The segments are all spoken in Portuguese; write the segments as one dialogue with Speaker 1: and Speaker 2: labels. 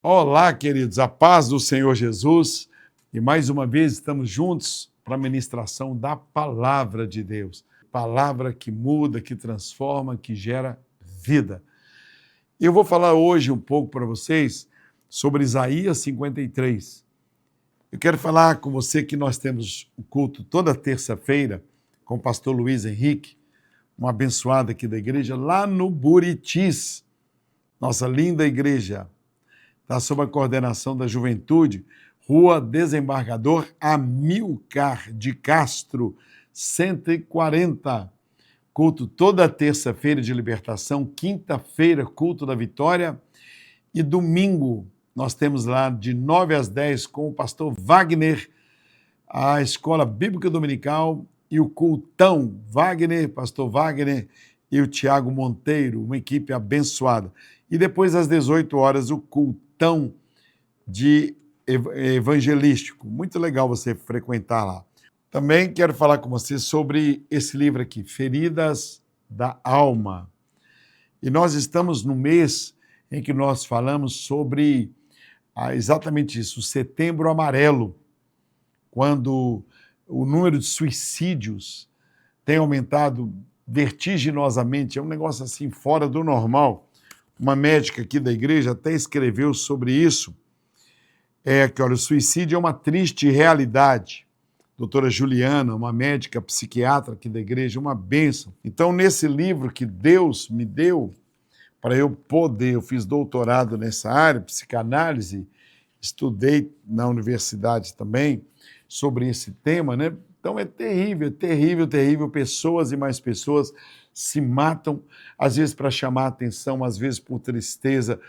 Speaker 1: Olá, queridos, a paz do Senhor Jesus. E mais uma vez estamos juntos para a ministração da Palavra de Deus. Palavra que muda, que transforma, que gera vida. Eu vou falar hoje um pouco para vocês sobre Isaías 53. Eu quero falar com você que nós temos o culto toda terça-feira com o pastor Luiz Henrique, um abençoado aqui da igreja, lá no Buritis, nossa linda igreja. Está sob a coordenação da juventude, Rua Desembargador Amilcar de Castro, 140. Culto toda terça-feira de libertação, quinta-feira, culto da vitória, e domingo nós temos lá de 9 às 10 com o pastor Wagner, a Escola Bíblica Dominical e o cultão Wagner, pastor Wagner e o Tiago Monteiro, uma equipe abençoada. E depois às 18 horas o cultão de evangelístico. Muito legal você frequentar lá. Também quero falar com você sobre esse livro aqui, Feridas da Alma. E nós estamos no mês em que nós falamos sobre exatamente isso, o Setembro Amarelo, quando o número de suicídios tem aumentado vertiginosamente, é um negócio assim fora do normal. Uma médica aqui da igreja até escreveu sobre isso, que olha, o suicídio é uma triste realidade. Doutora Juliana, uma médica psiquiatra aqui da igreja, uma bênção. Então, nesse livro que Deus me deu para eu fiz doutorado nessa área, psicanálise, estudei na universidade também sobre esse tema, né? Então é terrível, terrível, terrível. Pessoas e mais pessoas se matam, às vezes para chamar a atenção, às vezes por tristeza,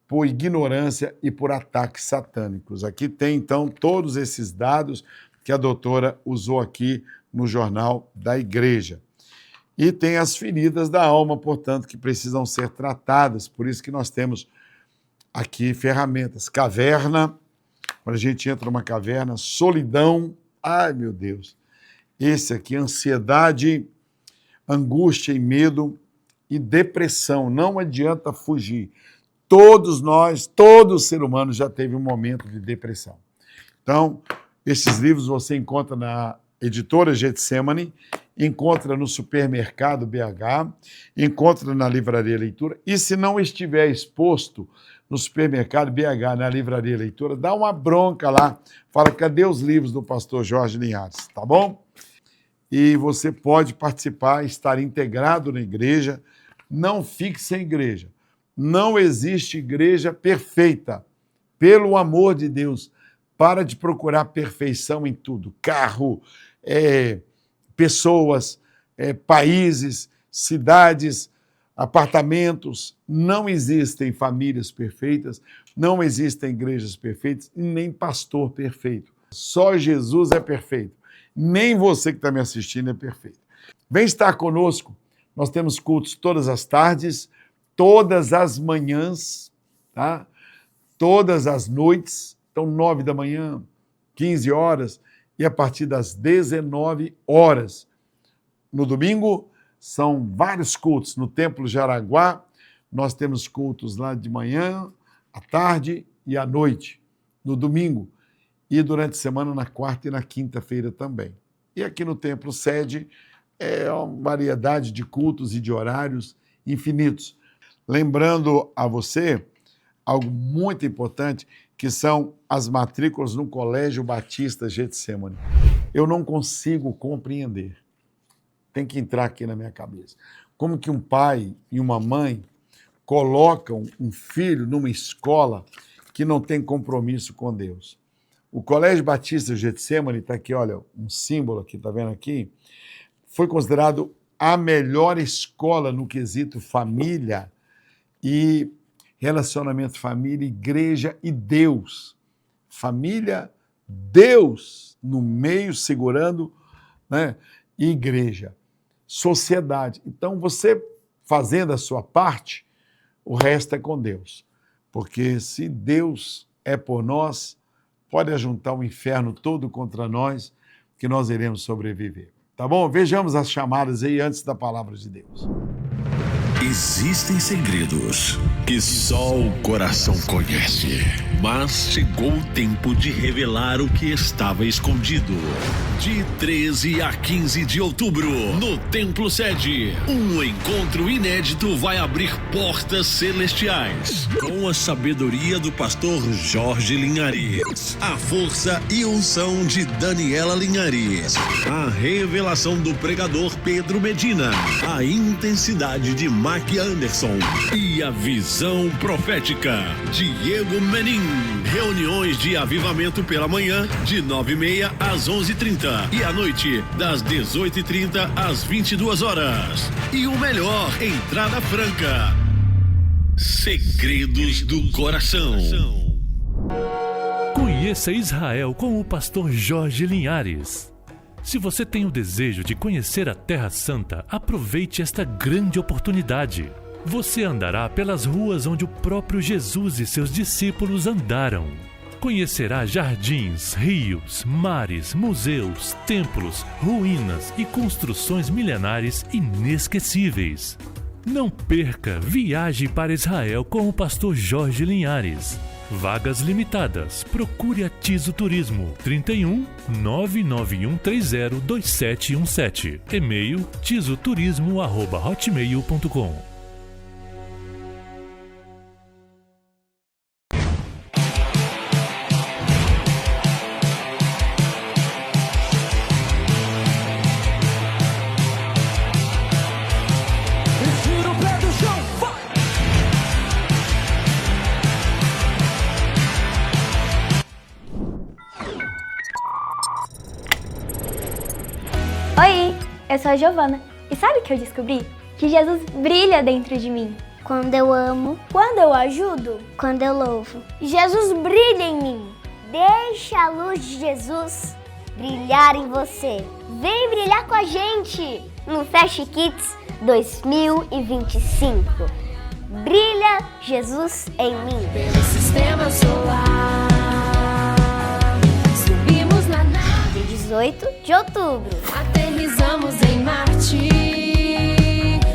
Speaker 1: por ignorância e por ataques satânicos. Aqui tem, então, todos esses dados que a doutora usou aqui no jornal da igreja. E tem as feridas da alma, portanto, que precisam ser tratadas. Por isso que nós temos aqui ferramentas. Caverna, quando a gente entra numa caverna, solidão, ai meu Deus. Esse aqui, ansiedade, angústia e medo e depressão. Não adianta fugir. Todos nós, todo ser humano já teve um momento de depressão. Então, esses livros você encontra na editora Getsemane, encontra no supermercado BH, encontra na livraria Leitura, e se não estiver exposto no supermercado BH, na livraria Leitura, dá uma bronca lá, fala, cadê os livros do pastor Jorge Linhares, tá bom? E você pode participar, estar integrado na igreja, não fique sem igreja. Não existe igreja perfeita. Pelo amor de Deus, para de procurar perfeição em tudo. Carro, pessoas, países, cidades, apartamentos. Não existem famílias perfeitas, não existem igrejas perfeitas e nem pastor perfeito. Só Jesus é perfeito. Nem você que está me assistindo é perfeito. Vem estar conosco. Nós temos cultos todas as tardes, todas as manhãs, tá? Todas as noites. Então, 9 da manhã, 15 horas e a partir das 19 horas. No domingo, são vários cultos. No Templo Jaraguá, nós temos cultos lá de manhã, à tarde e à noite. No domingo. E durante a semana, na quarta e na quinta-feira também. E aqui no Templo Sede, é uma variedade de cultos e de horários infinitos. Lembrando a você algo muito importante, que são as matrículas no Colégio Batista Getsemane. Eu não consigo compreender, tem que entrar aqui na minha cabeça, como que um pai e uma mãe colocam um filho numa escola que não tem compromisso com Deus. O Colégio Batista Getsemane, está aqui, olha, um símbolo aqui, está vendo aqui? Foi considerado a melhor escola no quesito família e relacionamento família, igreja e Deus. Família, Deus no meio, segurando, né? E igreja, sociedade. Então, você fazendo a sua parte, o resto é com Deus. Porque se Deus é por nós, pode ajuntar o inferno todo contra nós, que nós iremos sobreviver. Tá bom? Vejamos as chamadas aí antes da palavra de Deus.
Speaker 2: Existem segredos que só o coração conhece. Mas chegou o tempo de revelar o que estava escondido. De 13 a 15 de outubro, no Templo Sede, um encontro inédito vai abrir portas celestiais. Com a sabedoria do pastor Jorge Linhares, a força e unção de Daniela Linhares, a revelação do pregador Pedro Medina, a intensidade de Mac Anderson e a visão profética de Diego Menin. Reuniões de avivamento pela manhã, de 9h30 às 11h30 e à noite, das 18h30 às 22 horas. E o melhor, entrada franca. Segredos do Coração.
Speaker 3: Conheça Israel com o pastor Jorge Linhares. Se você tem o desejo de conhecer a Terra Santa, aproveite esta grande oportunidade. Você andará pelas ruas onde o próprio Jesus e seus discípulos andaram. Conhecerá jardins, rios, mares, museus, templos, ruínas e construções milenares inesquecíveis. Não perca, viaje para Israel com o pastor Jorge Linhares. Vagas limitadas. Procure a Tiso Turismo 31 99130 2717. E-mail tisoturismo@hotmail.com.
Speaker 4: Oi, eu sou a Giovana e sabe o que eu descobri? Que Jesus brilha dentro de mim.
Speaker 5: Quando eu amo,
Speaker 4: Quando eu ajudo,
Speaker 5: quando eu louvo.
Speaker 4: Jesus brilha em mim.
Speaker 5: Deixa a luz de Jesus brilhar em você.
Speaker 4: Vem brilhar com a gente
Speaker 5: No Fast Kids 2025. Brilha Jesus em mim.
Speaker 6: Pelo sistema solar, subimos na nave,
Speaker 5: 18 de outubro.
Speaker 6: aterrissamos em Marte,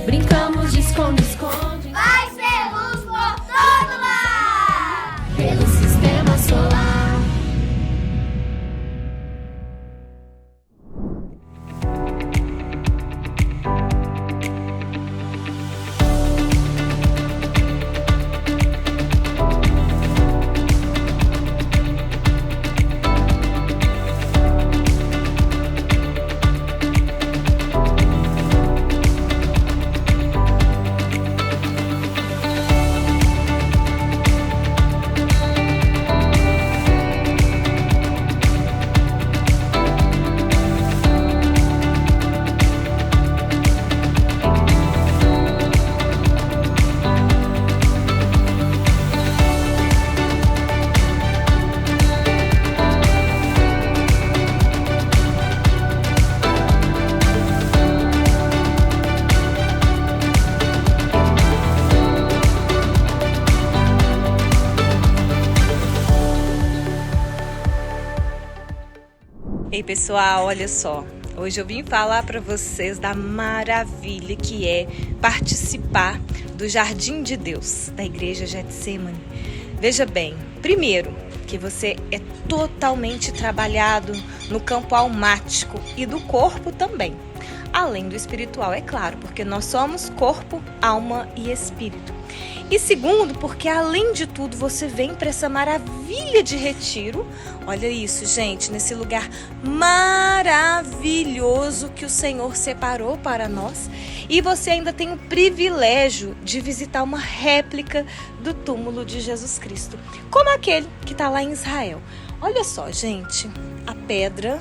Speaker 6: brincamos de esconde-esconde.
Speaker 5: Vai ser luz por todo lado.
Speaker 6: Pelo sistema solar.
Speaker 7: Ei pessoal, olha só, hoje eu vim falar para vocês da maravilha que é participar do Jardim de Deus, da Igreja Getsemane. Veja bem, primeiro, que você é totalmente trabalhado no campo almático e do corpo também, além do espiritual, é claro, porque nós somos corpo, alma e espírito. E segundo, porque além de tudo você vem para essa maravilha de retiro. Olha isso, gente, nesse lugar maravilhoso que o Senhor separou para nós. E você ainda tem o privilégio de visitar uma réplica do túmulo de Jesus Cristo, como aquele que está lá em Israel. Olha só, gente, a pedra,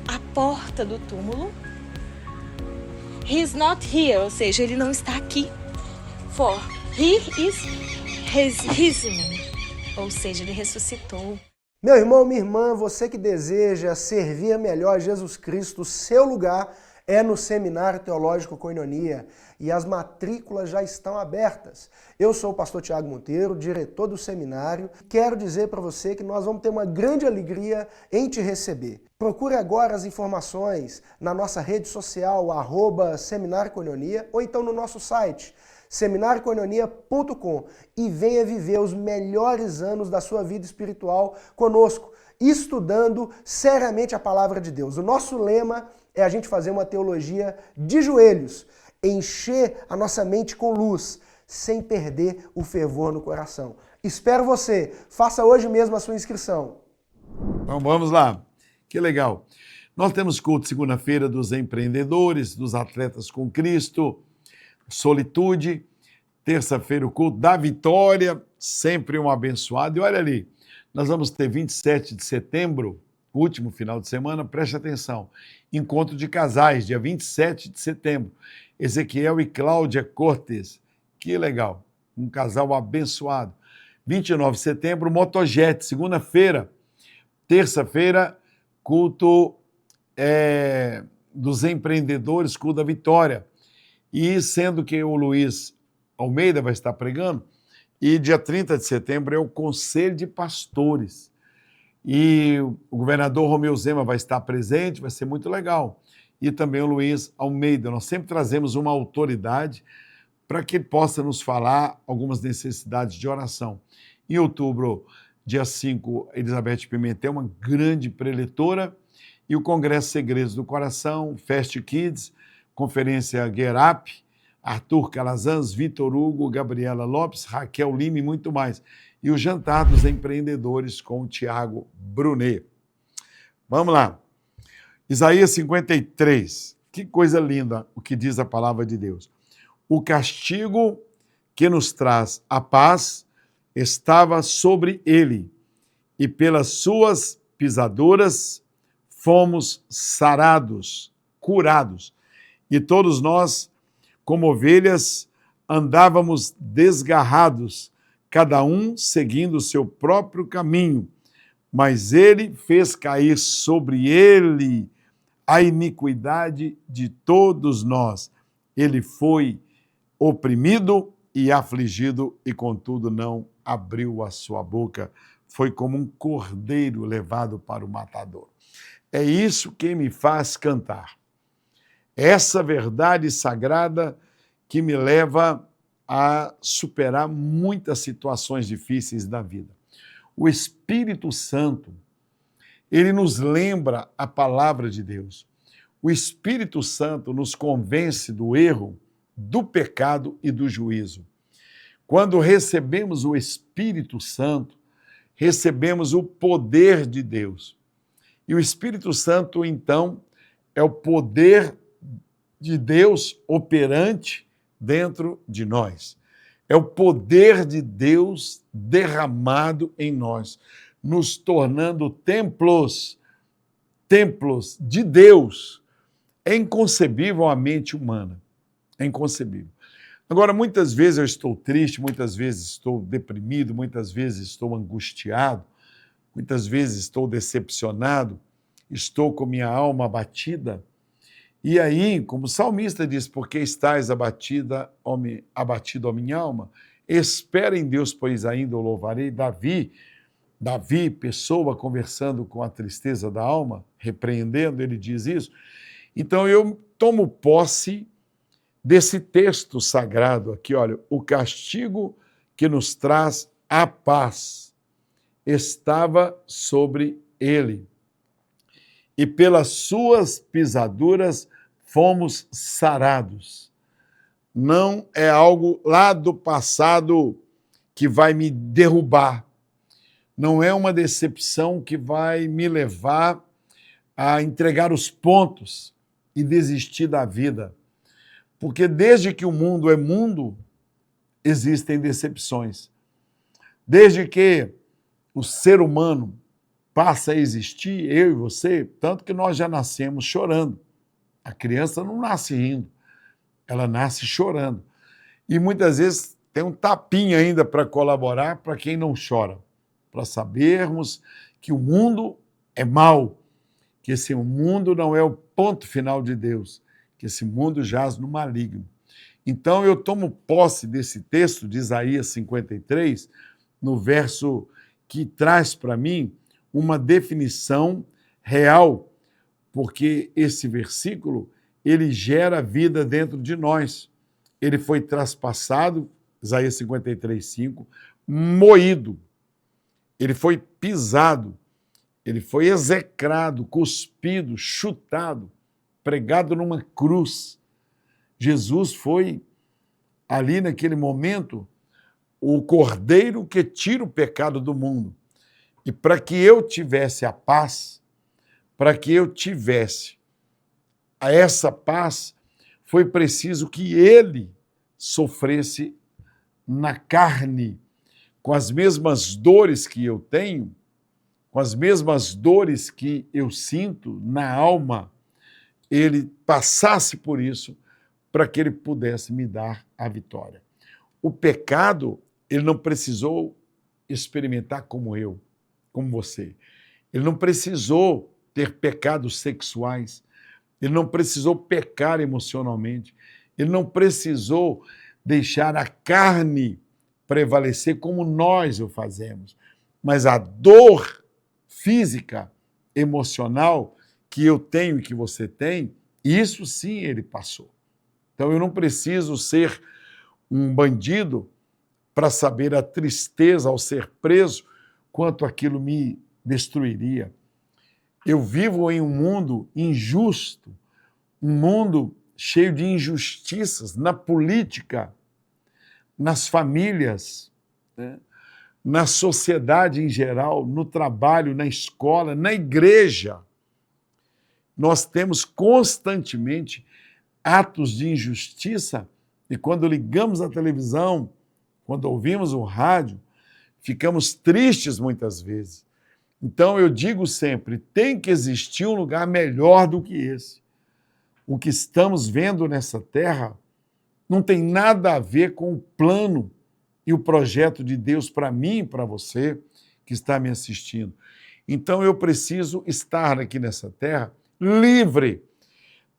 Speaker 7: a porta do túmulo. He's not here, ou seja, ele não está aqui. For he is risen, ou seja, ele ressuscitou.
Speaker 8: Meu irmão, minha irmã, você que deseja servir melhor a Jesus Cristo, seu lugar é no Seminário Teológico Koinonia e as matrículas já estão abertas. Eu sou o pastor Tiago Monteiro, diretor do seminário. Quero dizer para você que nós vamos ter uma grande alegria em te receber. Procure agora as informações na nossa rede social, @Seminário Koinonia, ou então no nosso site, seminariokoinonia.com, e venha viver os melhores anos da sua vida espiritual conosco, estudando seriamente a palavra de Deus. O nosso lema é a gente fazer uma teologia de joelhos, encher a nossa mente com luz, sem perder o fervor no coração. Espero você. Faça hoje mesmo a sua inscrição.
Speaker 1: Então vamos lá. Que legal. Nós temos culto segunda-feira dos empreendedores, dos atletas com Cristo, Solitude. Terça-feira o culto da Vitória, sempre um abençoado. E olha ali, nós vamos ter 27 de setembro, último final de semana, preste atenção, encontro de casais, dia 27 de setembro, Ezequiel e Cláudia Cortes, que legal, um casal abençoado. 29 de setembro, Motojet, segunda-feira. Terça-feira, culto dos empreendedores, culto da Vitória. E sendo que o Luiz Almeida vai estar pregando, e dia 30 de setembro é o Conselho de Pastores. E o governador Romeu Zema vai estar presente, vai ser muito legal. E também o Luiz Almeida. Nós sempre trazemos uma autoridade para que ele possa nos falar algumas necessidades de oração. Em outubro, dia 5, Elizabeth Pimentel, uma grande preletora, e o Congresso Segredos do Coração, Fest Kids, Conferência Get Up, Arthur Calazans, Vitor Hugo, Gabriela Lopes, Raquel Lima e muito mais. E o Jantar dos Empreendedores com o Tiago Brunet. Vamos lá. Isaías 53. Que coisa linda o que diz a palavra de Deus. O castigo que nos traz a paz estava sobre ele, e pelas suas pisaduras fomos sarados, curados. E todos nós, como ovelhas, andávamos desgarrados, cada um seguindo o seu próprio caminho, mas ele fez cair sobre ele a iniquidade de todos nós. Ele foi oprimido e afligido, e contudo não abriu a sua boca. Foi como um cordeiro levado para o matador. É isso que me faz cantar. Essa verdade sagrada que me leva a superar muitas situações difíceis da vida. O Espírito Santo, ele nos lembra a palavra de Deus. O Espírito Santo nos convence do erro, do pecado e do juízo. Quando recebemos o Espírito Santo, recebemos o poder de Deus. E o Espírito Santo, então, é o poder de Deus operante dentro de nós. É o poder de Deus derramado em nós, nos tornando templos de Deus. É inconcebível a mente humana. É inconcebível. Agora, muitas vezes eu estou triste, muitas vezes estou deprimido, muitas vezes estou angustiado, muitas vezes estou decepcionado, estou com minha alma abatida. E aí, como o salmista diz, porque estás abatido, ó minha alma, espera em Deus, pois ainda o louvarei. Davi, pessoa conversando com a tristeza da alma, repreendendo, ele diz isso. Então eu tomo posse desse texto sagrado aqui, olha, o castigo que nos traz a paz estava sobre ele, e pelas suas pisaduras fomos sarados. Não é algo lá do passado que vai me derrubar. Não é uma decepção que vai me levar a entregar os pontos e desistir da vida. Porque desde que o mundo é mundo, existem decepções. Desde que o ser humano passa a existir, eu e você, tanto que nós já nascemos chorando. A criança não nasce rindo, ela nasce chorando. E muitas vezes tem um tapinha ainda para colaborar para quem não chora, para sabermos que o mundo é mau, que esse mundo não é o ponto final de Deus, que esse mundo jaz no maligno. Então eu tomo posse desse texto de Isaías 53, no verso que traz para mim uma definição real, porque esse versículo, ele gera vida dentro de nós. Ele foi traspassado, Isaías 53, 5, moído. Ele foi pisado, ele foi execrado, cuspido, chutado, pregado numa cruz. Jesus foi, ali naquele momento, o cordeiro que tira o pecado do mundo. E para que eu tivesse a paz, para que eu tivesse essa paz, foi preciso que ele sofresse na carne, com as mesmas dores que eu tenho, com as mesmas dores que eu sinto na alma, ele passasse por isso para que ele pudesse me dar a vitória. O pecado, ele não precisou experimentar como eu, como você. Ele não precisou ter pecados sexuais, ele não precisou pecar emocionalmente, ele não precisou deixar a carne prevalecer como nós o fazemos. Mas a dor física, emocional, que eu tenho e que você tem, isso sim ele passou. Então eu não preciso ser um bandido para saber a tristeza ao ser preso, quanto aquilo me destruiria. Eu vivo em um mundo injusto, um mundo cheio de injustiças na política, nas famílias, né? Na sociedade em geral, no trabalho, na escola, na igreja. Nós temos constantemente atos de injustiça e quando ligamos a televisão, quando ouvimos o rádio, ficamos tristes muitas vezes. Então eu digo sempre, tem que existir um lugar melhor do que esse. O que estamos vendo nessa terra não tem nada a ver com o plano e o projeto de Deus para mim e para você que está me assistindo. Então eu preciso estar aqui nessa terra livre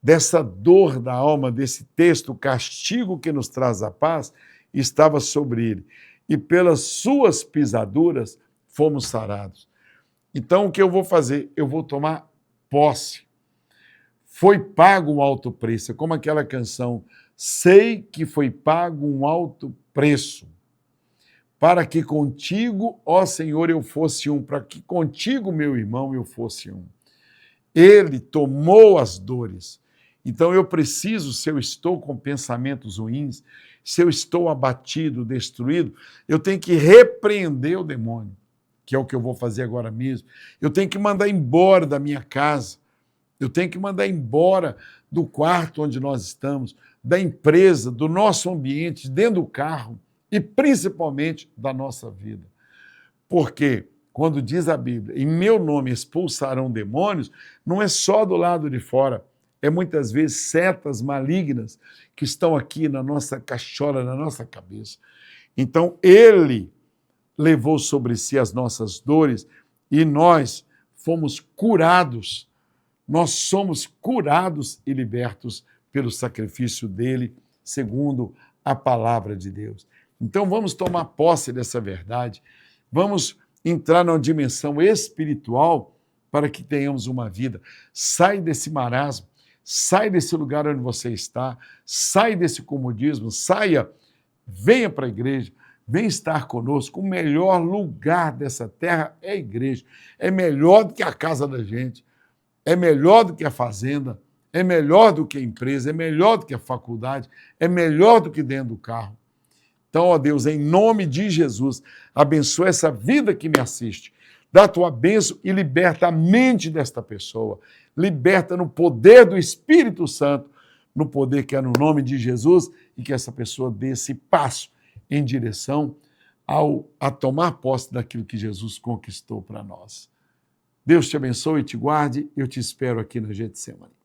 Speaker 1: dessa dor da alma, desse texto, o castigo que nos traz a paz, estava sobre ele. E pelas suas pisaduras fomos sarados. Então o que eu vou fazer? Eu vou tomar posse. Foi pago um alto preço, é como aquela canção, sei que foi pago um alto preço, para que contigo, ó Senhor, eu fosse um, para que contigo, meu irmão, eu fosse um. Ele tomou as dores. Então eu preciso, se eu estou com pensamentos ruins, se eu estou abatido, destruído, eu tenho que repreender o demônio, que é o que eu vou fazer agora mesmo. Eu tenho que mandar embora da minha casa, eu tenho que mandar embora do quarto onde nós estamos, da empresa, do nosso ambiente, dentro do carro e principalmente da nossa vida. Porque quando diz a Bíblia, em meu nome expulsarão demônios, não é só do lado de fora, é muitas vezes setas malignas que estão aqui na nossa cachola, na nossa cabeça. Então, ele levou sobre si as nossas dores e nós fomos curados. Nós somos curados e libertos pelo sacrifício dele, segundo a palavra de Deus. Então, vamos tomar posse dessa verdade, vamos entrar numa dimensão espiritual para que tenhamos uma vida. Sai desse marasmo, sai desse lugar onde você está, sai desse comodismo, saia, venha para a igreja, venha estar conosco. O melhor lugar dessa terra é a igreja. É melhor do que a casa da gente, é melhor do que a fazenda, é melhor do que a empresa, é melhor do que a faculdade, é melhor do que dentro do carro. Então, ó Deus, em nome de Jesus, abençoa essa vida que me assiste. Dá a tua bênção e liberta a mente desta pessoa. Liberta no poder do Espírito Santo, no poder que é no nome de Jesus, e que essa pessoa dê esse passo em direção a tomar posse daquilo que Jesus conquistou para nós. Deus te abençoe e te guarde. Eu te espero aqui no Getsemane.